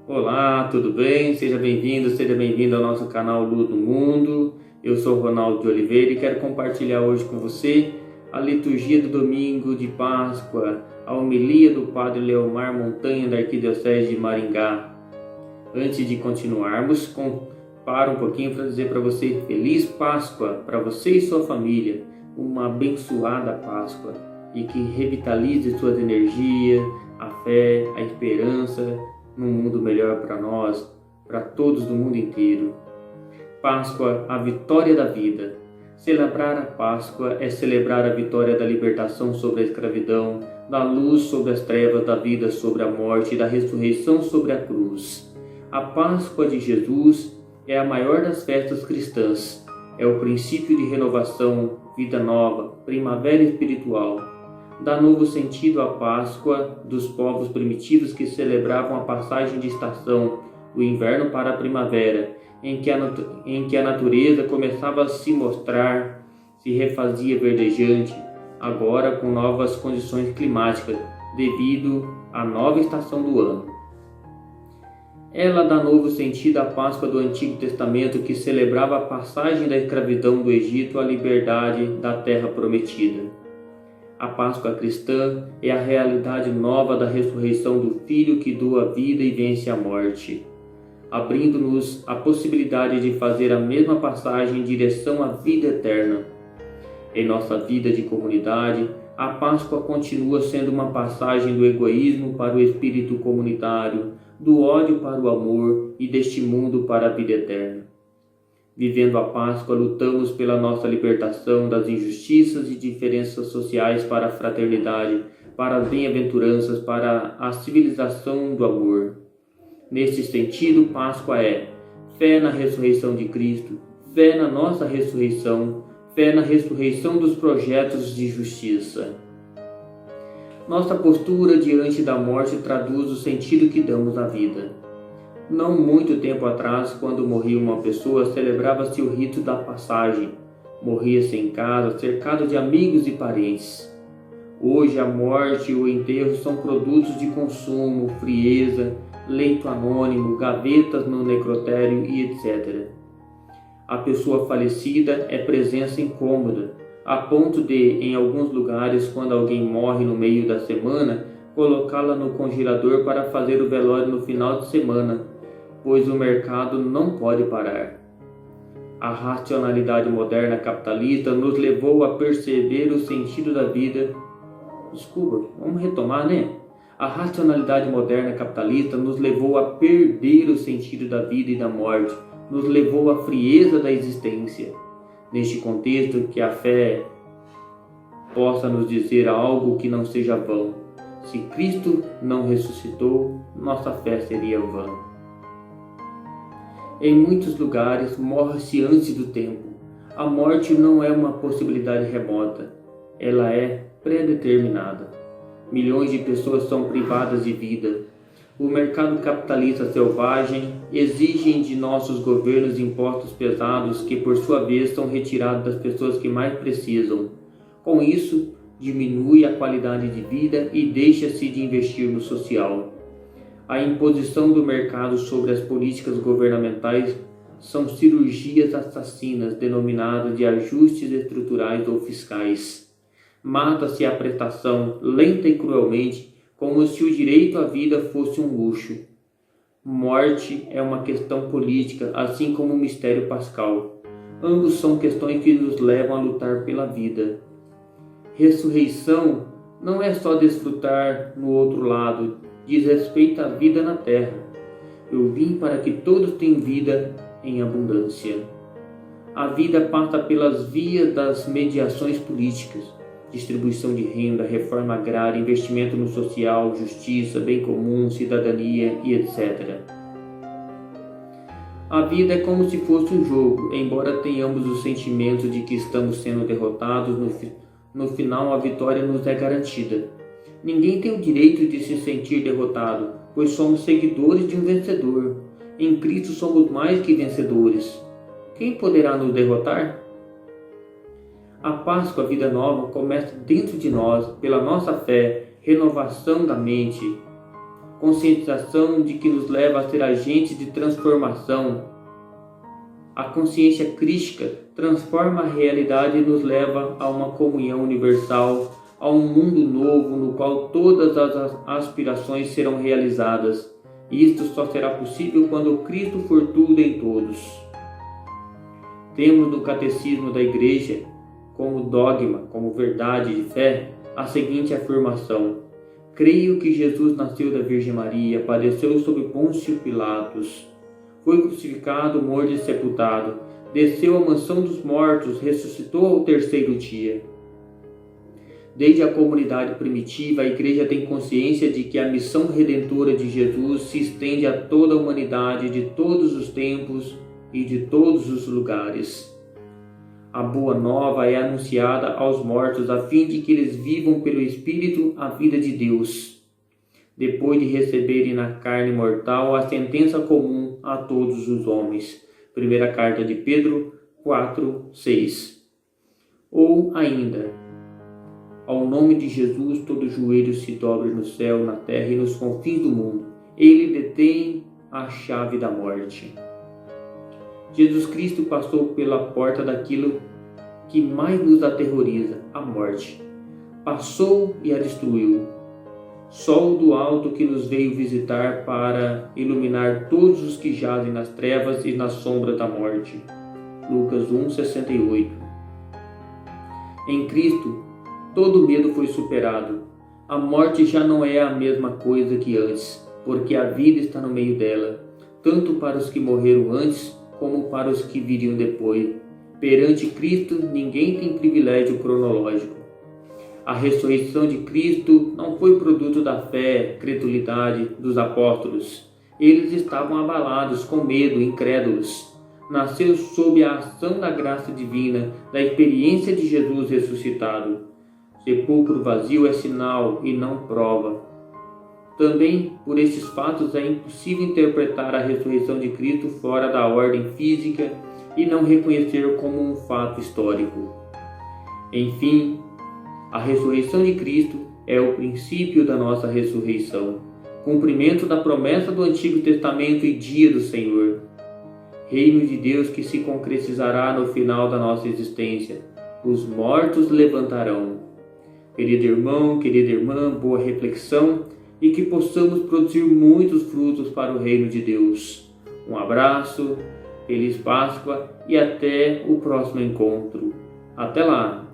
Olá, tudo bem? Seja bem-vindo ao nosso canal Luz no Mundo. Eu sou Ronaldo de Oliveira e quero compartilhar hoje com você a liturgia do domingo de Páscoa, a homilia do Padre Leomar Montanha da Arquidiocese de Maringá. Antes de continuarmos, para um pouquinho para dizer para você Feliz Páscoa para você e sua família, uma abençoada Páscoa e que revitalize suas energias, a fé, a esperança num mundo melhor para nós, para todos do mundo inteiro. Páscoa, a vitória da vida. Celebrar a Páscoa é celebrar a vitória da libertação sobre a escravidão, da luz sobre as trevas, da vida sobre a morte e da ressurreição sobre a cruz. A Páscoa de Jesus é a maior das festas cristãs. É o princípio de renovação, vida nova, primavera espiritual. Dá novo sentido à Páscoa dos povos primitivos que celebravam a passagem de estação do inverno para a primavera, em que a natureza começava a se mostrar, se refazia verdejante, agora com novas condições climáticas, devido à nova estação do ano. Ela dá novo sentido à Páscoa do Antigo Testamento, que celebrava a passagem da escravidão do Egito à liberdade da terra prometida. A Páscoa cristã é a realidade nova da ressurreição do Filho que doa a vida e vence a morte, abrindo-nos a possibilidade de fazer a mesma passagem em direção à vida eterna. Em nossa vida de comunidade, a Páscoa continua sendo uma passagem do egoísmo para o espírito comunitário, do ódio para o amor e deste mundo para a vida eterna. Vivendo a Páscoa, lutamos pela nossa libertação das injustiças e diferenças sociais para a fraternidade, para as bem-aventuranças, para a civilização do amor. Neste sentido, Páscoa é fé na ressurreição de Cristo, fé na nossa ressurreição, fé na ressurreição dos projetos de justiça. Nossa postura diante da morte traduz o sentido que damos à vida. Não muito tempo atrás, quando morria uma pessoa, celebrava-se o rito da passagem. Morria-se em casa, cercado de amigos e parentes. Hoje, a morte e o enterro são produtos de consumo, frieza, leito anônimo, gavetas no necrotério e etc. A pessoa falecida é presença incômoda, a ponto de, em alguns lugares, quando alguém morre no meio da semana, colocá-la no congelador para fazer o velório no final de semana, pois o mercado não pode parar. A racionalidade moderna capitalista nos levou a perceber o sentido da vida. Vamos retomar, né? A racionalidade moderna capitalista nos levou a perder o sentido da vida e da morte, nos levou à frieza da existência. Neste contexto, que a fé possa nos dizer algo que não seja vão. Se Cristo não ressuscitou, nossa fé seria vã. Em muitos lugares, morre-se antes do tempo. A morte não é uma possibilidade remota, ela é predeterminada. Milhões de pessoas são privadas de vida. O mercado capitalista selvagem exige de nossos governos impostos pesados que, por sua vez, são retirados das pessoas que mais precisam. Com isso, diminui a qualidade de vida e deixa-se de investir no social. A imposição do mercado sobre as políticas governamentais são cirurgias assassinas denominadas de ajustes estruturais ou fiscais. Mata-se a prestação lenta e cruelmente, como se o direito à vida fosse um luxo. Morte é uma questão política, assim como o mistério pascal. Ambos são questões que nos levam a lutar pela vida. Ressurreição não é só desfrutar no outro lado, diz respeito à vida na terra. Eu vim para que todos tenham vida em abundância. A vida passa pelas vias das mediações políticas, distribuição de renda, reforma agrária, investimento no social, justiça, bem comum, cidadania e etc. A vida é como se fosse um jogo, embora tenhamos o sentimento de que estamos sendo derrotados, no final a vitória nos é garantida. Ninguém tem o direito de se sentir derrotado, pois somos seguidores de um vencedor. Em Cristo somos mais que vencedores. Quem poderá nos derrotar? A Páscoa, a vida nova, começa dentro de nós, pela nossa fé, renovação da mente. conscientização de que nos leva a ser agentes de transformação. A consciência crística transforma a realidade e nos leva a uma comunhão universal, a um mundo novo no qual todas as aspirações serão realizadas. E isto só será possível quando Cristo for tudo em todos. Temos no Catecismo da Igreja, como dogma, como verdade de fé, a seguinte afirmação: creio que Jesus nasceu da Virgem Maria, padeceu sob Pôncio Pilatos, foi crucificado, morto e sepultado, desceu à mansão dos mortos, ressuscitou ao terceiro dia. Desde a comunidade primitiva, a Igreja tem consciência de que a missão redentora de Jesus se estende a toda a humanidade de todos os tempos e de todos os lugares. A boa nova é anunciada aos mortos a fim de que eles vivam pelo Espírito a vida de Deus, depois de receberem na carne mortal a sentença comum a todos os homens. Primeira carta de Pedro 4:6. Ou ainda, ao nome de Jesus todo joelho se dobre no céu, na terra e nos confins do mundo. Ele detém a chave da morte. Jesus Cristo passou pela porta daquilo que mais nos aterroriza, a morte. Passou e a destruiu. Sol do alto que nos veio visitar para iluminar todos os que jazem nas trevas e na sombra da morte. Lucas 1:68. Em Cristo, todo medo foi superado. A morte já não é a mesma coisa que antes, porque a vida está no meio dela, tanto para os que morreram antes, como para os que viriam depois. Perante Cristo, ninguém tem privilégio cronológico. A ressurreição de Cristo não foi produto da fé, credulidade dos apóstolos. Eles estavam abalados, com medo, incrédulos. Nasceu sob a ação da graça divina, da experiência de Jesus ressuscitado. Sepulcro vazio é sinal e não prova. Também, por estes fatos, é impossível interpretar a ressurreição de Cristo fora da ordem física e não reconhecer como um fato histórico. Enfim, a ressurreição de Cristo é o princípio da nossa ressurreição, cumprimento da promessa do Antigo Testamento e dia do Senhor. Reino de Deus que se concretizará no final da nossa existência. Os mortos levantarão. Querido irmão, querida irmã, boa reflexão e que possamos produzir muitos frutos para o reino de Deus. Um abraço, feliz Páscoa e até o próximo encontro. Até lá!